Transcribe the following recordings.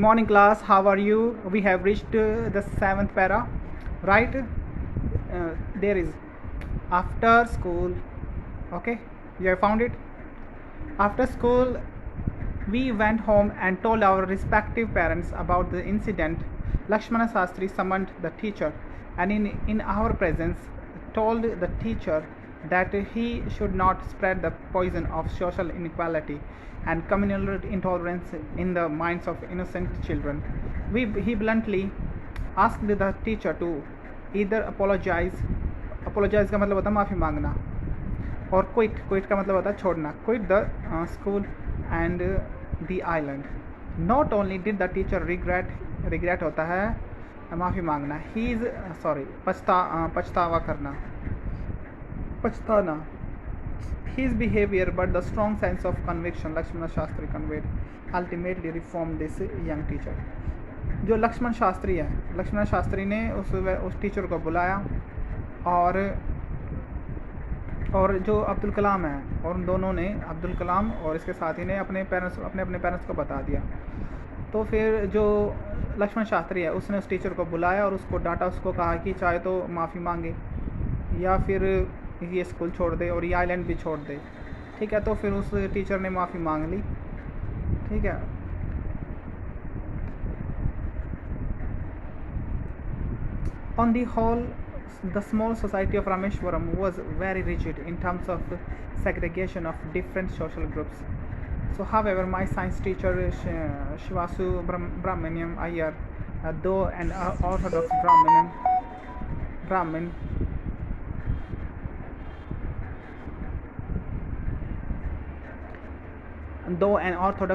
morning class, how are you? We have reached the 7th para, right? There is after school. Okay, you have found it. After school we went home and told our respective parents about the incident. Lakshmana Shastri summoned the teacher and in our presence told the teacher that he should not spread the poison of social inequality and communal intolerance in the minds of innocent children. He bluntly asked the teacher to either apologize का मतलब होता है माफ़ी मांगना, और quit का मतलब होता है छोड़ना, quit the school and the island. Not only did the teacher regret होता है माफ़ी मांगना, ही इज़ पछताना, his behavior but the strong sense of conviction Lakshmana Shastri conveyed ultimately reformed this young teacher. जो लक्ष्मण शास्त्री ने उस टीचर को बुलाया और जो अब्दुल कलाम है, और उन दोनों ने, अब्दुल कलाम और इसके साथी ने अपने पेरेंट्स को बता दिया. तो फिर जो लक्ष्मण शास्त्री है उसने उस टीचर को बुलाया और उसको डांटा, उसको कहा कि चाहे तो माफ़ी मांगे या फिर ये स्कूल छोड़ दे और ये आइलैंड भी छोड़ दे. ठीक है, तो फिर उस टीचर ने माफ़ी मांग ली. ठीक है. On the whole, the small society of Rameshwaram was very rigid in terms of segregation of different social groups. So, however, my science teacher Shivasu Brahmaniam Iyer, though an Orthodox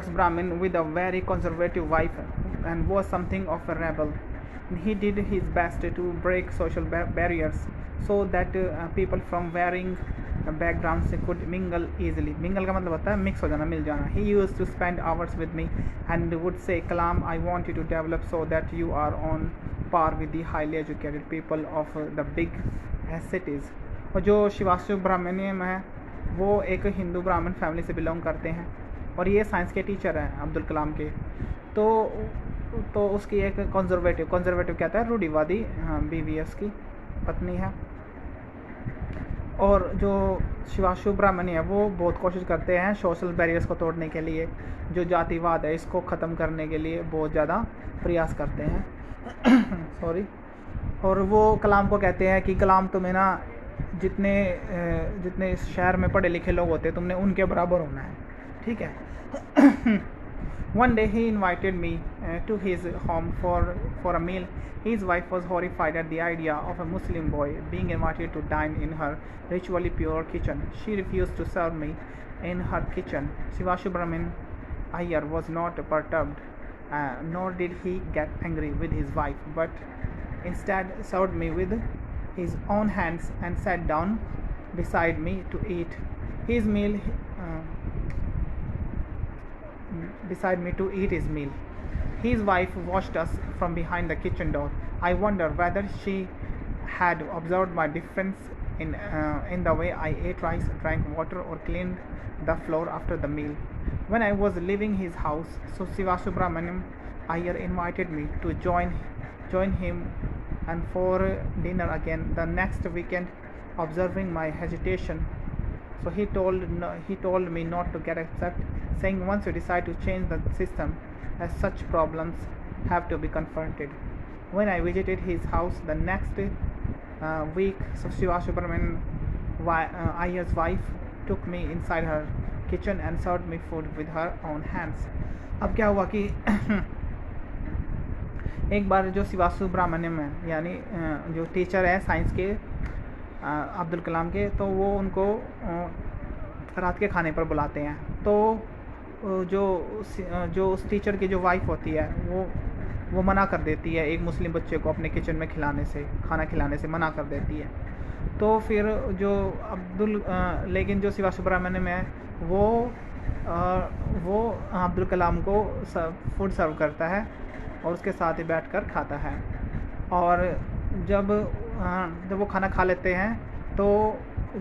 Brahmin, with a very conservative wife and was something of a rebel. He did his best to break social barriers so that people from varying backgrounds could mingle easily. Mingle का मतलब होता है mix हो जाना, मिल जाना. He used to spend hours with me and would say, Kalam, I want you to develop so that you are on par with the highly educated people of the big cities. और जो शिवासु ब्राह्मण्यम है वो एक हिंदू ब्राह्मण family से belong करते हैं और ये साइंस के टीचर हैं अब्दुल कलाम के. तो उसकी एक कंजर्वेटिव कहता है रूढ़िवादी बीवी उसकी पत्नी है. और जो शिवाशु ब्राह्मणी है वो बहुत कोशिश करते हैं सोशल बैरियर्स को तोड़ने के लिए, जो जातिवाद है इसको ख़त्म करने के लिए बहुत ज़्यादा प्रयास करते हैं. सॉरी. और वो कलाम को कहते हैं कि कलाम तुम्हें ना जितने इस शहर में पढ़े लिखे लोग होते हैं तुमने उनके बराबर होना है. ठीक है. One day he invited me to his home for a meal. His wife was horrified at the idea of a Muslim boy being invited to dine in her ritually pure kitchen. She refused to serve me in her kitchen. Shivashu Brahmin Iyer was not perturbed, nor did he get angry with his wife, but instead served me with his own hands and sat down beside me to eat his meal. His wife watched us from behind the kitchen door. I wonder whether she had observed my difference in the way I ate rice, drank water, or cleaned the floor after the meal. When I was leaving his house, so Shivasu Brahmaniam Iyer invited me to join him and for dinner again the next weekend, observing my hesitation. So he told me not to get upset, saying once you decide to change the system, as such problems have to be confronted. When I visited his house the next week, so Shiva Subramanian Iyer's wife took me inside her kitchen and served me food with her own hands. अब क्या हुआ कि एक बार जो शिवासु ब्राह्मण्यम है यानी जो teacher है साइंस के अब्दुल कलाम के, तो वो उनको रात के खाने पर बुलाते हैं. तो जो उस टीचर की जो वाइफ होती है वो मना कर देती है एक मुस्लिम बच्चे को अपने किचन में खाना खिलाने से मना कर देती है. तो फिर जो लेकिन जो शिवा सुब्रमण्यम है वो अब्दुल कलाम को फूड सर्व करता है और उसके साथ ही बैठकर खाता है. और जब वो खाना खा लेते हैं तो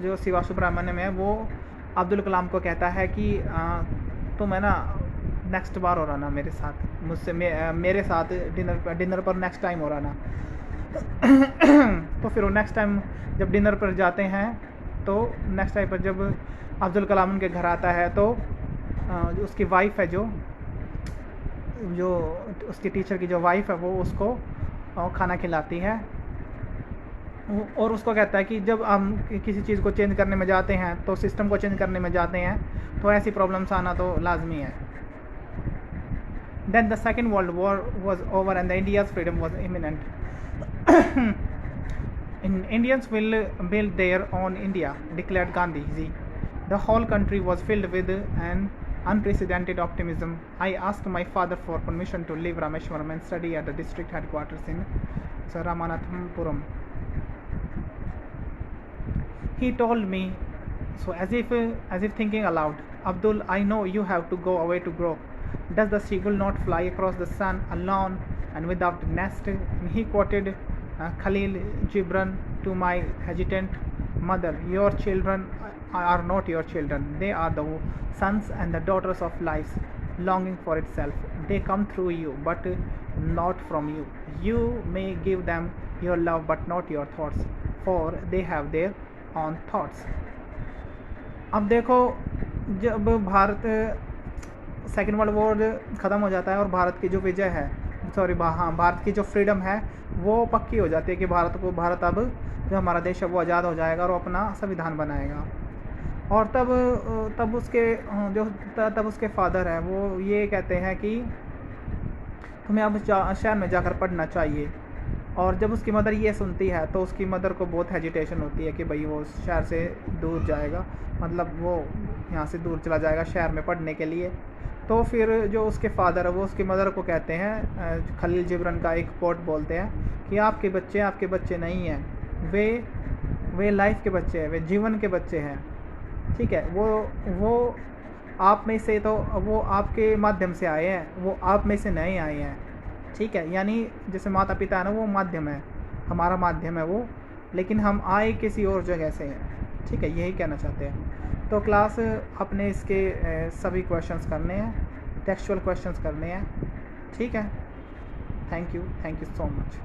जो शिवा सुब्रमण्यम है वो अब्दुल कलाम को कहता है कि तुम है ना नेक्स्ट बार हो रहा ना मेरे साथ मुझसे मेरे साथ डिनर पर नेक्स्ट टाइम हो रहा ना। तो फिर वो नेक्स्ट टाइम जब डिनर पर जाते हैं तो नेक्स्ट टाइम पर जब अब्दुल कलाम उनके घर आता है तो उसकी वाइफ है जो उसकी टीचर की जो वाइफ है वो उसको खाना खिलाती है और उसको कहता है कि जब हम किसी चीज़ को चेंज करने में जाते हैं तो सिस्टम को चेंज करने में जाते हैं तो ऐसी प्रॉब्लम्स आना तो लाजमी है। Then the Second World War was over and the India's freedom was imminent. Indians will build their own India, declared Gandhi ji. The whole country was filled with an unprecedented optimism. I asked my father for permission to leave Rameshwaram and study at the district headquarters in Ramanathapuram. He told me, so as if thinking aloud, Abdul, I know you have to go away to grow. Does the seagull not fly across the sun alone and without nest? And he quoted Khalil Gibran to my hesitant mother. Your children are not your children. They are the sons and the daughters of life, longing for itself. They come through you, but not from you. You may give them your love, but not your thoughts, for they have their own thoughts. अब देखो, जब Bharat second world war ख़त्म हो जाता है और भारत की जो विजय है भारत की जो फ्रीडम है वो पक्की हो जाती है कि भारत अब जो हमारा देश है वो आज़ाद हो जाएगा और अपना संविधान बनाएगा। और तब उसके फादर हैं वो ये कहते हैं कि तुम्हें अब शहर में जाकर पढ़ना चाहिए। और जब उसकी मदर ये सुनती है तो उसकी मदर को बहुत हेजिटेशन होती है कि भाई वो शहर से दूर जाएगा, मतलब वो यहाँ से दूर चला जाएगा शहर में पढ़ने के लिए। तो फिर जो उसके फादर है वो उसकी मदर को कहते हैं, खलील जिब्रन का एक कोट बोलते हैं कि आपके बच्चे नहीं हैं, वे लाइफ के बच्चे हैं, वे जीवन के बच्चे हैं। ठीक है, वो आप में से, तो वो आपके माध्यम से आए हैं, वो आप में से नहीं आए हैं। ठीक है, यानी जैसे माता पिता है ना वो माध्यम है, हमारा माध्यम है वो, लेकिन हम आए किसी और जगह से हैं। ठीक है, यही कहना चाहते हैं। तो क्लास अपने इसके सभी क्वेश्चंस करने हैं, टेक्सचुअल क्वेश्चंस करने हैं। ठीक है, थैंक यू सो मच।